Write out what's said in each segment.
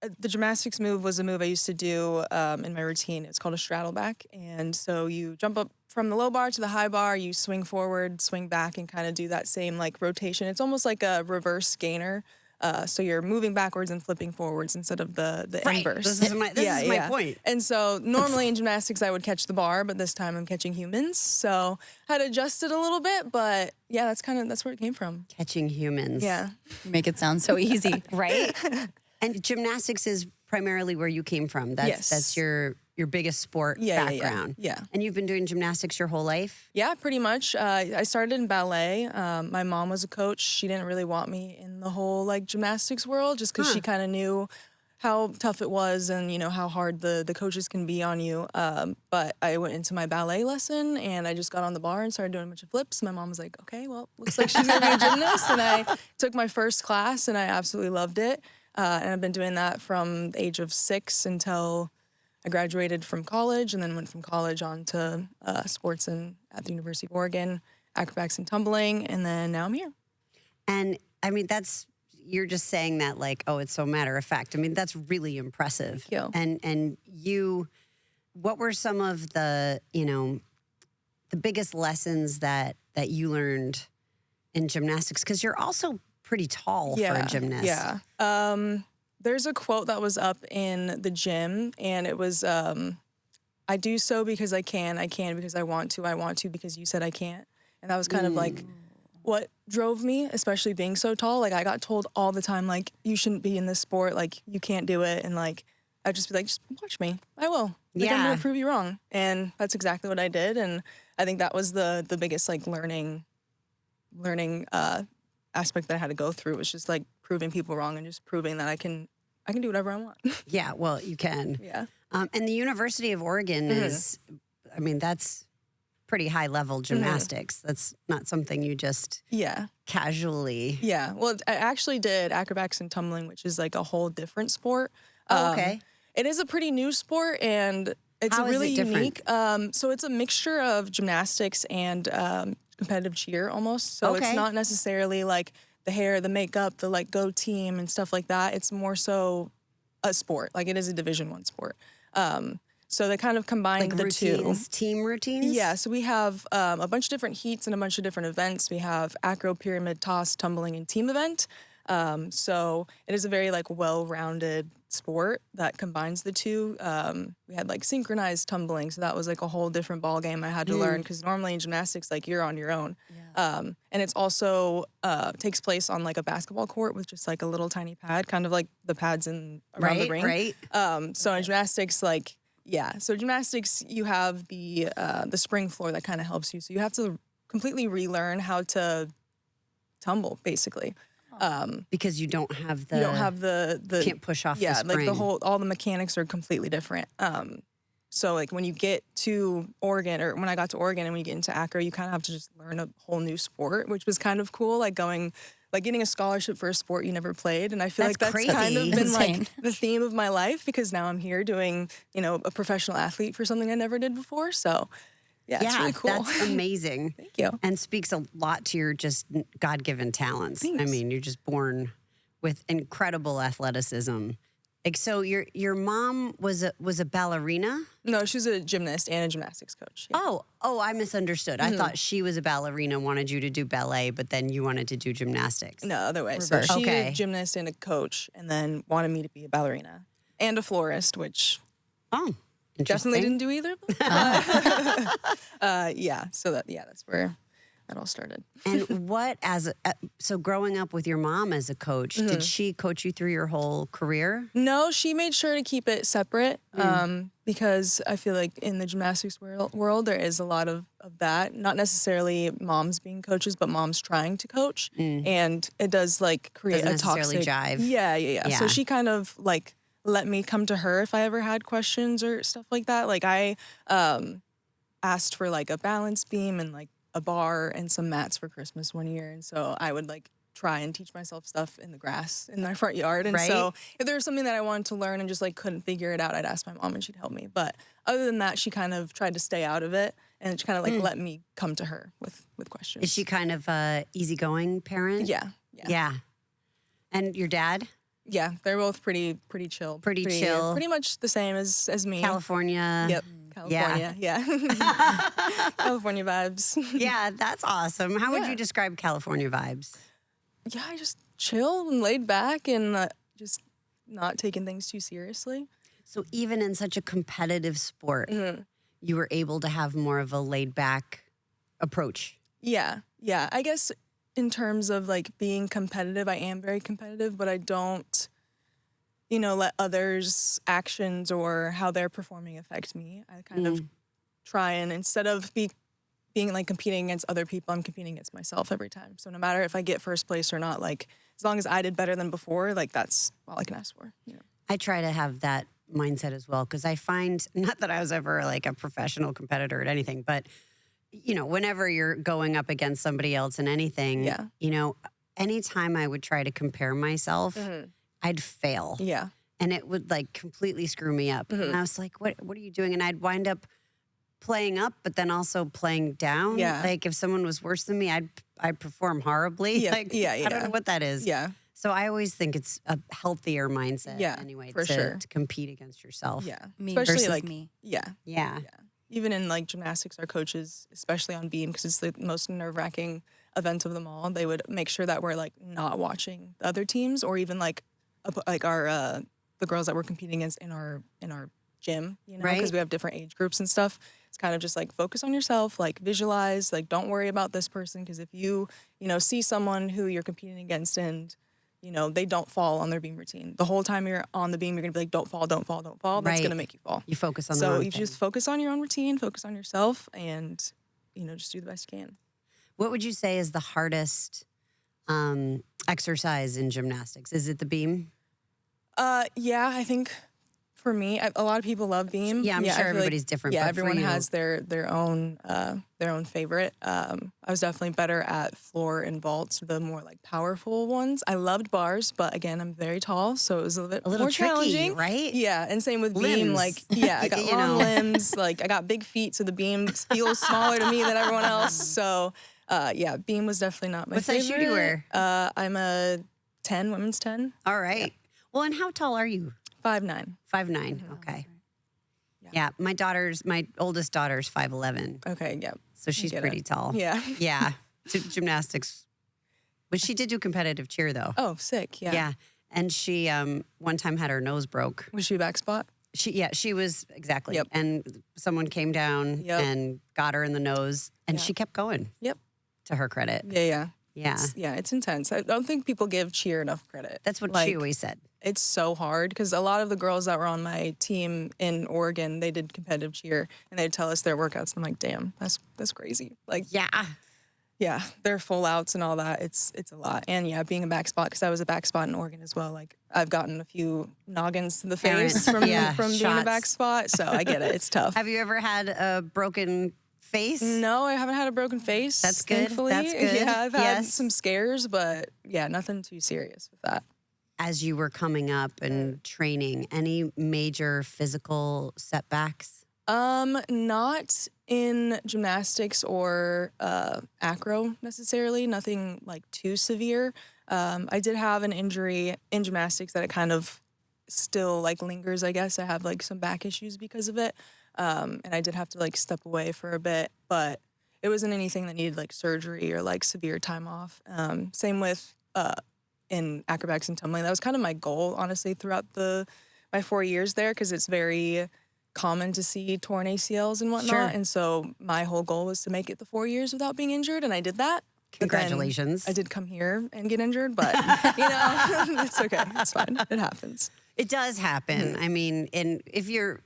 The gymnastics move was a move I used to do in my routine. It's called a straddle back. And so you jump up from the low bar to the high bar, you swing forward, swing back, and kind of do that same like rotation. It's almost like a reverse gainer. So you're moving backwards and flipping forwards instead of the Right. inverse. This is my point. And so normally in gymnastics I would catch the bar, but this time I'm catching humans. So I had to adjust it a little bit, but yeah, that's where it came from. Catching humans. Yeah. You make it sound so easy. Right? And gymnastics is primarily where you came from. Yes. That's your biggest sport background. Yeah. And you've been doing gymnastics your whole life? Yeah, pretty much. I started in ballet. My mom was a coach. She didn't really want me in the whole like gymnastics world just because she kind of knew how tough it was and, you know, how hard the coaches can be on you. But I went into my ballet lesson and I just got on the bar and started doing a bunch of flips. My mom was like, okay, well, looks like she's going to be a gymnast. And I took my first class and I absolutely loved it. And I've been doing that from the age of 6 until I graduated from college, and then went from college on to sports at the University of Oregon, acrobatics and tumbling, and then now I'm here. And I mean, you're just saying that like, oh, it's so matter of fact. I mean, that's really impressive. Thank you. And what were some of the biggest lessons that you learned in gymnastics? Because you're also pretty tall for a gymnast. Yeah. There's a quote that was up in the gym, and it was, I do so because I can because I want to because you said I can't. And that was kind of like what drove me, especially being so tall. Like, I got told all the time, like, you shouldn't be in this sport, like, you can't do it. And, like, I'd just be like, just watch me. I will. Like, I'm going to prove you wrong. And that's exactly what I did. And I think that was the biggest, like, learning aspect that I had to go through, was just, like, proving people wrong and just proving that I can do whatever I want. Yeah, well, you can. Yeah. And the University of Oregon is, I mean, that's pretty high level gymnastics. That's not something you just casually. Yeah. Well, I actually did acrobatics and tumbling, which is like a whole different sport. Oh, okay. It is a pretty new sport, and it's really unique. So it's a mixture of gymnastics and competitive cheer almost. So it's not necessarily like the hair, the makeup, the like go team and stuff like that. It's more so a sport. Like, it is a Division I sport. So they kind of combine like the routines, two. Team routines? Yeah, so we have a bunch of different heats and a bunch of different events. We have acro, pyramid, toss, tumbling, and team event. So it is a very like well-rounded sport that combines the two. We had like synchronized tumbling, so that was like a whole different ball game I had to learn, because normally in gymnastics, like, you're on your own. Yeah. And it's also takes place on like a basketball court with just like a little tiny pad, kind of like the pads around the ring. Right. So in gymnastics, so gymnastics, you have the spring floor that kind of helps you. So you have to completely relearn how to tumble, basically. Because you don't have the can't push off the spring. Like all the mechanics are completely different. So like when you get to Oregon, or when I got to Oregon and when you get into acro, you kind of have to just learn a whole new sport, which was kind of cool. Like getting a scholarship for a sport you never played. And I feel like that's crazy. kind of been Insane. like the theme of my life, because now I'm here doing, a professional athlete for something I never did before. So yeah, it's really cool. That's amazing. Thank you. And speaks a lot to your just God-given talents. Thanks. I mean, you're just born with incredible athleticism. Like, so your mom was a ballerina? No, she's a gymnast and a gymnastics coach. Yeah. Oh, I misunderstood. I thought she was a ballerina, wanted you to do ballet, but then you wanted to do gymnastics. No, other way. So Reverse. she's Okay. a gymnast and a coach, and then wanted me to be a ballerina and a florist, which definitely didn't do either of them. That's where that all started. And what, so growing up with your mom as a coach, did she coach you through your whole career? No, she made sure to keep it separate, because I feel like in the gymnastics world there is a lot of that. Not necessarily moms being coaches, but moms trying to coach. And it does like create Doesn't a toxic... necessarily jive. Yeah. So she kind of like let me come to her if I ever had questions or stuff like that. Like, I asked for like a balance beam and like a bar and some mats for Christmas one year. And so I would like try and teach myself stuff in the grass in my front yard. And so if there was something that I wanted to learn and just like couldn't figure it out, I'd ask my mom and she'd help me. But other than that, she kind of tried to stay out of it and she kind of like let me come to her with questions. Is she kind of a easygoing parent? Yeah. Yeah. And your dad? Yeah, they're both pretty chill. Pretty chill. Pretty much the same as me. California. Yep. California. Yeah. California vibes. Yeah, that's awesome. How would Yeah. you describe California vibes? Yeah, I just chill and laid back and just not taking things too seriously. So even in such a competitive sport, Mm-hmm. you were able to have more of a laid back approach. Yeah. Yeah. I guess in terms of like being competitive, I am very competitive, but I don't, let others' actions or how they're performing affect me. I kind of try and instead of being like competing against other people, I'm competing against myself every time. So no matter if I get first place or not, like as long as I did better than before, like that's all I can ask for. I try to have that mindset as well because I find, not that I was ever like a professional competitor at anything, but whenever you're going up against somebody else in anything, Yeah. Anytime I would try to compare myself, I'd fail. Yeah. And it would like completely screw me up. And I was like, what are you doing? And I'd wind up playing up, but then also playing down. Yeah. Like if someone was worse than me, I'd perform horribly. Yeah. Like, Yeah. I don't know what that is. Yeah. So I always think it's a healthier mindset Yeah, anyway for sure. to compete against yourself. Yeah. Me Especially versus like me. Yeah. Yeah. Even in like gymnastics, our coaches, especially on beam, because it's the most nerve-wracking event of them all, they would make sure that we're like not watching the other teams or even like our the girls that we're competing against in our gym, because Right. we have different age groups and stuff. It's kind of just like focus on yourself, like visualize, like don't worry about this person because if you see someone who you're competing against and they don't fall on their beam routine. The whole time you're on the beam, you're gonna be like, don't fall, don't fall, don't fall. That's Right. gonna make you fall. You focus on the So wrong you thing. just focus on your own routine, focus on yourself, and just do the best you can. What would you say is the hardest exercise in gymnastics? Is it the beam? Yeah, I think for me, a lot of people love beam. Yeah, I'm I sure feel like- everybody's different, Yeah, but for everyone you- has their own favorite. I was definitely better at floor and vaults, the more like powerful ones. I loved bars, but again, I'm very tall, so it was a little bit A little more tricky, challenging, right? Yeah, and same with Limbs. beam. Like, yeah, I got You long know. limbs. Like, I got big feet, so the beam feels smaller to me than everyone else. So, yeah, beam was definitely not my What size shoe do you favorite. wear? I'm a 10, women's 10, All right. Well, and how tall are you? 5'9". 5'9". Okay. Yeah, my oldest daughter's 5'11", Okay, yeah. so she's get it. pretty tall. Yeah. Yeah. Gymnastics. But she did do competitive cheer though. Oh, sick. Yeah. Yeah. And she one time had her nose broke. Was she a back spot? She was exactly. Yep. And someone came down Yep. and got her in the nose and Yeah. she kept going. Yep. To her credit. Yeah. Yeah. It's intense. I don't think people give cheer enough credit. That's what Like, she always said. It's so hard because a lot of the girls that were on my team in Oregon, they did competitive cheer and they'd tell us their workouts. I'm like, damn, that's crazy. Like, Yeah. yeah, their full outs and all that. It's a lot. And yeah, being a back spot, because I was a back spot in Oregon as well. Like, I've gotten a few noggins to the face Errant. from Yeah, being a shots. back spot. So I get it. It's tough. Have you ever had a broken face? No, I haven't had a broken face. That's good. Thankfully. That's good. Yeah, I've had Yes. some scares, but yeah, nothing too serious with that. As you were coming up and training, any major physical setbacks? Not in gymnastics or acro necessarily. Nothing like too severe. I did have an injury in gymnastics that it kind of still like lingers. I guess I have like some back issues because of it, and I did have to like step away for a bit, but it wasn't anything that needed like surgery or like severe time off. Same with in acrobatics and tumbling. That was kind of my goal, honestly, throughout my 4 years there, because it's very common to see torn ACLs and whatnot. Sure. And so my whole goal was to make it the 4 years without being injured, and I did that. But then Congratulations. I did come here and get injured, but it's okay. It's fine. It happens. It does happen. I mean, and if you're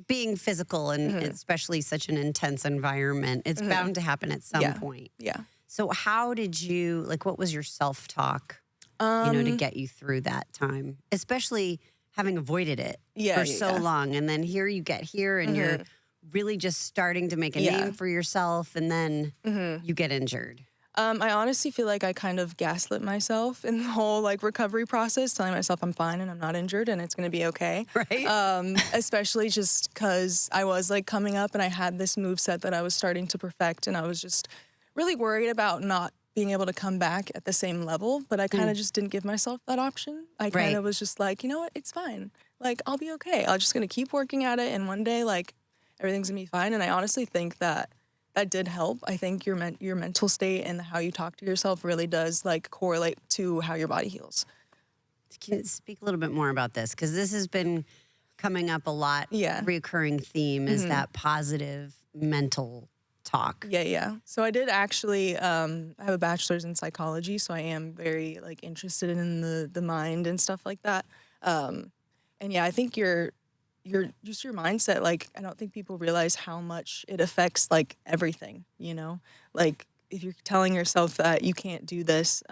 being physical and especially such an intense environment, it's bound to happen at some Yeah. point. Yeah. So how did you, like, what was your self-talk, to get you through that time? Especially having avoided it Yeah, for yeah, so yeah. long. And then here you get here and you're really just starting to make a Yeah. name for yourself and then you get injured. I honestly feel like I kind of gaslit myself in the whole like recovery process, telling myself I'm fine and I'm not injured and it's gonna be okay. Right. Especially just because I was like coming up and I had this move set that I was starting to perfect, and I was just really worried about not being able to come back at the same level, but I kind of just didn't give myself that option. I kind Right. of was just like, you know what, it's fine. Like, I'll be okay. I'm just gonna keep working at it, and one day, like, everything's gonna be fine. And I honestly think that that did help. I think your mental state and how you talk to yourself really does like correlate to how your body heals. Can you speak a little bit more about this? Because this has been coming up a lot. Yeah. Recurring theme is that positive mental talk. Yeah. So I did actually I have a bachelor's in psychology, so I am very like interested in the mind and stuff like that. And yeah, I think your just your mindset, like I don't think people realize how much it affects like everything, you know? Like if you're telling yourself that you can't do this,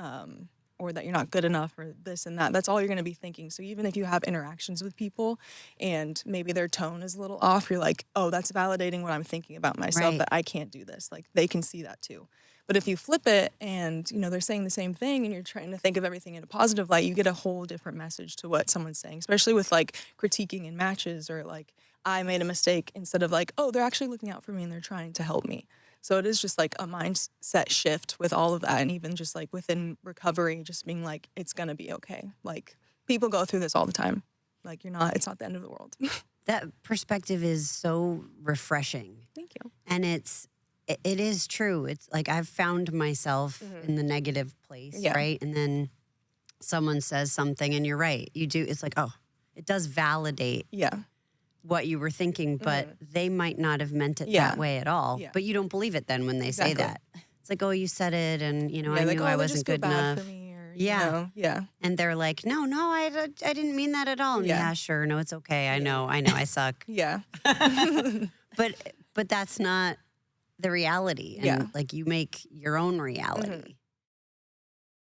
or that you're not good enough or this and that, that's all you're going to be thinking. So even if you have interactions with people and maybe their tone is a little off, you're like, oh, that's validating what I'm thinking about myself, Right. that I can't do this. Like they can see that too. But if you flip it and, you know, they're saying the same thing and you're trying to think of everything in a positive light, you get a whole different message to what someone's saying, especially with like critiquing in matches or like I made a mistake instead of like, oh, they're actually looking out for me and they're trying to help me. So it is just like a mindset shift with all of that. And even just like within recovery, just being like, it's going to be okay. Like people go through this all the time. Like it's not the end of the world. That perspective is so refreshing. Thank you. And it is true. It's like I've found myself in the negative place, Yeah. right? And then someone says something and you're right. You do. It's like, oh, it does validate Yeah. what you were thinking, but they might not have meant it Yeah. that way at all. Yeah. But you don't believe it then when they say Exactly. that. It's like, oh, you said it and, you know, Yeah, I like, knew oh, I they wasn't just feel good bad enough. for me or, Yeah. you know, yeah. And they're like, no, I didn't mean that at all. And Yeah. yeah, sure. No, it's okay. I know, I suck. Yeah. But that's not the reality. And Yeah. like you make your own reality.